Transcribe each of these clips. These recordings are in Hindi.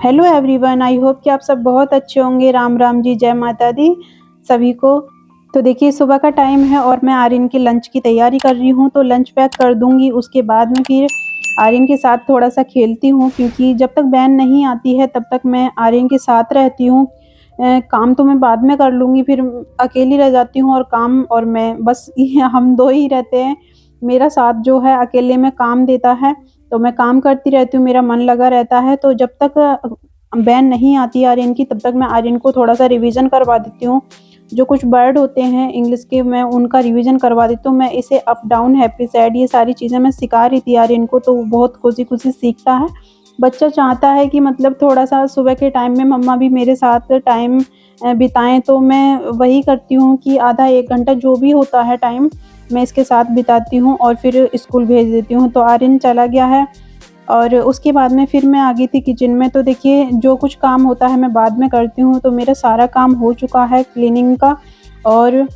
हेलो एवरीवन, आई होप कि आप सब बहुत अच्छे होंगे। राम राम जी, जय माता दी सभी को। तो देखिए, सुबह का टाइम है और मैं आर्यन के लंच की तैयारी कर रही हूँ, तो लंच पैक कर दूंगी। उसके बाद में फिर आर्यन के साथ थोड़ा सा खेलती हूँ, क्योंकि जब तक बहन नहीं आती है तब तक मैं आर्यन के साथ रहती हूँ। काम तो मैं बाद में कर लूँगी, फिर अकेली रह जाती हूँ और काम और मैं बस हम दो ही रहते हैं। मेरा साथ जो है अकेले में काम देता है, तो मैं काम करती रहती हूँ, मेरा मन लगा रहता है। तो जब तक बहन नहीं आती आर्यन की, तब तक मैं आर्यन को थोड़ा-सा रिवीज़न करवा देती हूँ। जो कुछ वर्ड होते हैं इंग्लिश के, मैं उनका रिवीज़न करवा देती हूँ। मैं इसे अप डाउन, हैप्पी सैड, ये सारी चीज़ें मैं सिखा रही थी आर्यन को, तो वो बहुत खुशी-खुशी सीखता है। बच्चा चाहता है कि मतलब थोड़ा-सा सुबह के टाइम में मम्मा भी मेरे साथ टाइम बिताएँ, तो मैं वही करती हूँ कि आधा 1 घंटा जो भी होता है टाइम, मैं इसके साथ बिताती हूँ और फिर स्कूल भेज देती हूँ। तो आर्यन चला गया है और उसके बाद में फिर मैं आ गई थी किचन में। तो देखिए, जो कुछ काम होता है मैं बाद में करती हूँ, तो मेरा सारा काम हो चुका है क्लीनिंग का। और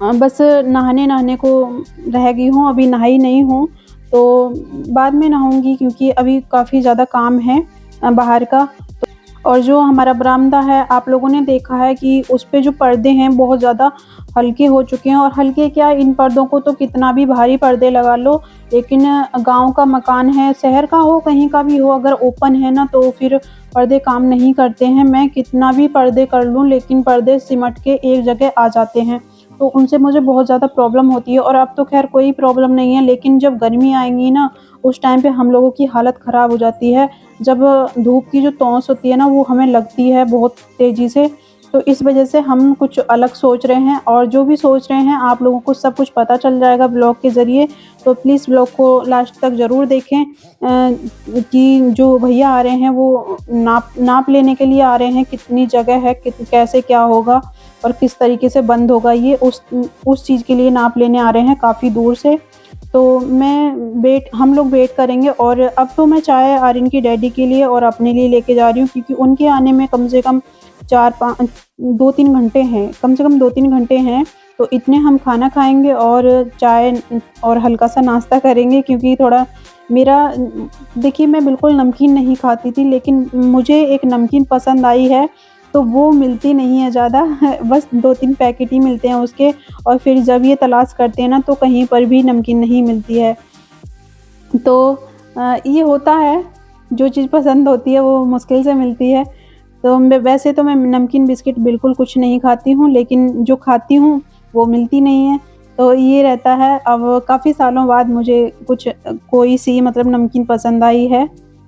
बस नहाने-नहाने को रह गई हूँ, अभी नहाई नहीं हूँ, तो बाद में नहाऊँगी, क्योंकि अभी काफ़ी ज़्यादा काम है बाहर का। और जो हमारा बरामदा है, आप लोगों ने देखा है कि उस पे जो पर्दे हैं बहुत ज़्यादा हल्के हो चुके हैं। और हल्के क्या, इन पर्दों को तो कितना भी भारी पर्दे लगा लो, लेकिन गाँव का मकान है, शहर का हो, कहीं का भी हो, अगर ओपन है ना, तो फिर पर्दे काम नहीं करते हैं। मैं कितना भी पर्दे कर लूँ, लेकिन पर्दे सिमट के एक जगह आ जाते हैं, तो उनसे मुझे बहुत ज़्यादा प्रॉब्लम होती है। और अब तो ख़ैर कोई प्रॉब्लम नहीं है, लेकिन जब गर्मी आएँगी ना, उस टाइम पे हम लोगों की हालत ख़राब हो जाती है। जब धूप की जो तौंस होती है ना, वो हमें लगती है बहुत तेज़ी से। तो इस वज़ह से हम कुछ अलग सोच रहे हैं, और जो भी सोच रहे हैं आप लोगों को सब कुछ पता चल जाएगा ब्लॉग के ज़रिए। तो प्लीज़ ब्लॉग को लास्ट तक ज़रूर देखें। कि जो भैया आ रहे हैं वो नाप लेने के लिए आ रहे हैं, कितनी जगह है, कैसे क्या होगा और किस तरीके से बंद होगा ये, उस चीज़ के लिए नाप लेने आ रहे हैं काफ़ी दूर से। तो हम लोग वेट करेंगे। और अब तो मैं चाय आर्यन की डैडी के लिए और अपने लिए लेके जा रही हूँ, क्योंकि उनके आने में कम से कम 4-5 2-3 घंटे हैं, कम से कम 2-3 घंटे हैं। तो इतने हम खाना खाएँगे और चाय और हल्का-सा नाश्ता करेंगे, क्योंकि थोड़ा मेरा देखिए, मैं बिल्कुल नमकीन नहीं खाती थी, लेकिन मुझे एक नमकीन पसंद आई है, तो वो मिलती नहीं है ज़्यादा बस 2-3 पैकेट ही मिलते हैं उसके। और फिर जब ये तलाश करते हैं ना, तो कहीं पर भी नमकीन नहीं मिलती है। तो ये होता है, जो चीज़ पसंद होती है वो मुश्किल से मिलती है। तो मैं वैसे तो मैं नमकीन बिस्किट बिल्कुल कुछ नहीं खाती हूँ, लेकिन जो खाती हूँ वो मिलती नहीं है। तो ये रहता है। अब काफ़ी सालों बाद मुझे कुछ कोई-सी मतलब नमकीन पसंद आई है।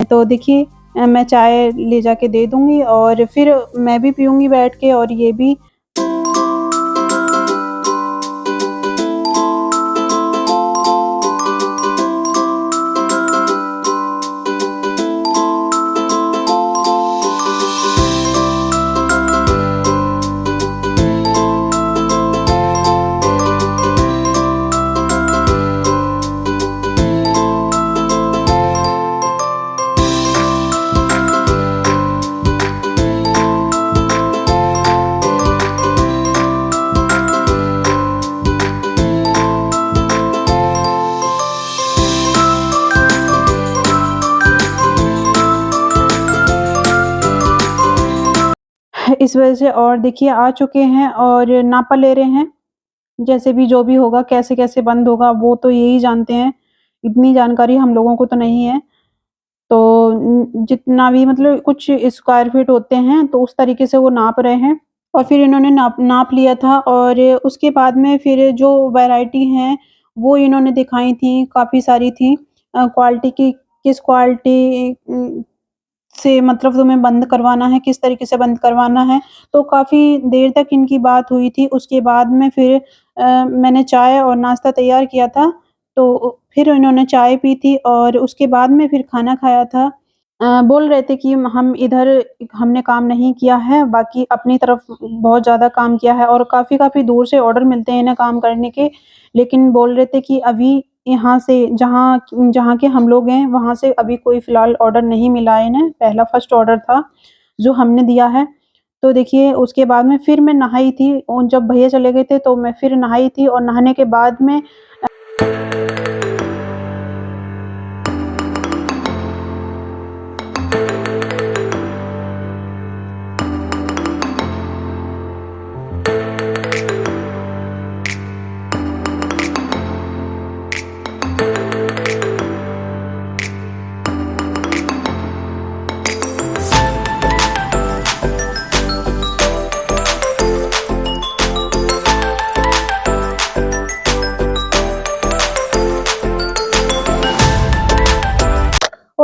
तो देखिए, मैं चाय ले जाके दे दूँगी और फिर मैं भी पीऊँगी बैठ के, और ये भी। इस वज़ह से, और देखिए आ चुके हैं और नापा ले रहे हैं। जैसे भी जो भी होगा, कैसे-कैसे बंद होगा, वो तो यही जानते हैं। इतनी जानकारी हम लोगों को तो नहीं है। तो जितना भी मतलब कुछ स्क्वायर फीट होते हैं, तो उस तरीके से वो नाप रहे हैं। और फिर इन्होंने नाप नाप लिया था, और उसके बाद में फिर जो वैरायटी हैं, वो इन्होंने दिखाई थी, काफ़ी सारी थी। क्वालिटी की, किस क्वालिटी से मतलब तुम्हें बंद करवाना है, किस तरीके से बंद करवाना है। तो काफ़ी देर तक इनकी बात हुई थी। उसके बाद में फिर मैंने चाय और नाश्ता तैयार किया था, तो फिर इन्होंने चाय पी थी और उसके बाद में फिर खाना खाया था। बोल रहे थे कि हम इधर हमने काम नहीं किया है, बाकी अपनी तरफ बहुत ज़्यादा काम किया है, और काफ़ी-काफ़ी दूर से ऑर्डर मिलते हैं इन्हें काम करने के। लेकिन बोल रहे थे कि अभी यहाँ से जहाँ जहाँ के हम लोग हैं, वहाँ से अभी कोई फ़िलहाल ऑर्डर नहीं मिला है इन्हें, पहला फर्स्ट ऑर्डर था, जो हमने दिया है। तो देखिए, उसके बाद में फिर मैं नहाई थी, और जब भैया चले गए थे तो मैं फिर नहाई थी, और नहाने के बाद में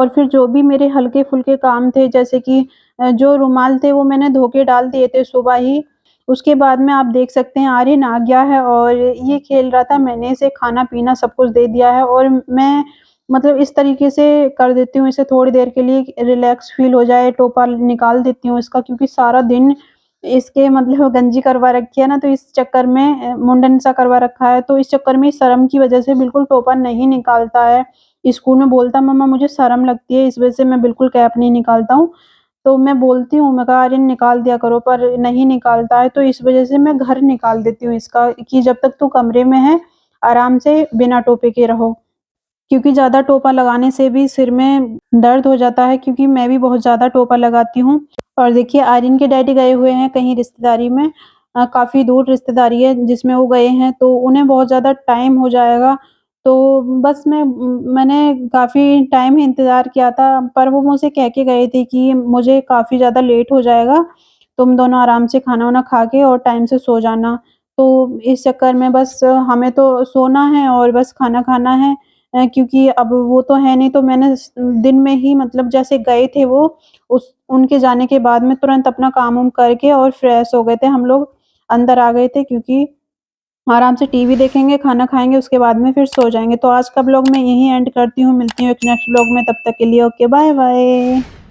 और फिर जो भी मेरे हल्के-फुल्के काम थे जैसे कि जो रुमाल थे वो मैंने धो के डाल दिए थे सुबह ही। उसके बाद में आप देख सकते हैं आर्यन आ गया है और ये खेल रहा था, मैंने इसे खाना-पीना सब कुछ दे दिया है और मैं मतलब इस तरीके से कर देती हूँ इसे थोड़ी देर के लिए रिलैक्स फ़ील हो जाए, टोपा निकाल देती हूँ इसका क्योंकि सारा दिन इसके मतलब गंजी करवा रखी है ना, तो इस चक्कर में मुंडन सा करवा रखा है, तो इस चक्कर में शर्म की वज़ह से बिल्कुल टोपा नहीं निकालता है। स्कूल में बोलता मम्मा मुझे शर्म लगती है, इस वज़ह से मैं बिल्कुल कैप नहीं निकालता हूँ। तो मैं बोलती हूँ, मैं कहा अरे निकाल दिया करो, पर नहीं निकालता है, तो इस वज़ह से मैं घर निकाल देती हूँ इसका कि जब तक तू कमरे में है, आराम से बिना टोपे के रहो। क्योंकि ज़्यादा टोपा लगाने से भी सिर में दर्द हो जाता है क्योंकि मैं भी बहुत ज़्यादा टोपा लगाती हूँ। और देखिए आर्यन के डैडी गए हुए हैं कहीं रिश्तेदारी में काफ़ी दूर रिश्तेदारी है जिसमें वो गए हैं, तो उन्हें बहुत ज़्यादा टाइम हो जाएगा। तो बस मैंने काफ़ी टाइम ही इंतज़ार किया था, पर वो मुझसे कह के गए थे कि मुझे काफ़ी ज़्यादा लेट हो जाएगा, तुम दोनों आराम से खाना-वाना खा के और टाइम से सो जाना। तो इस चक्कर में बस हमें तो सोना है और बस खाना खाना है क्योंकि अब वो तो है नहीं, तो मैंने दिन में ही मतलब जैसे गए थे वो उस उनके जाने के बाद में तुरंत अपना काम-वाम करके और फ्रेश हो गए थे हम लोग, अंदर आ गए थे क्योंकि आराम से टीवी देखेंगे, खाना खाएँगे, उसके बाद में फिर सो जाएँगे। तो आज का ब्लॉग मैं यहीं एंड करती हूँ, मिलती हूँ एक नेक्स्ट ब्लॉग में, तब तक के लिए ओके बाय-बाय।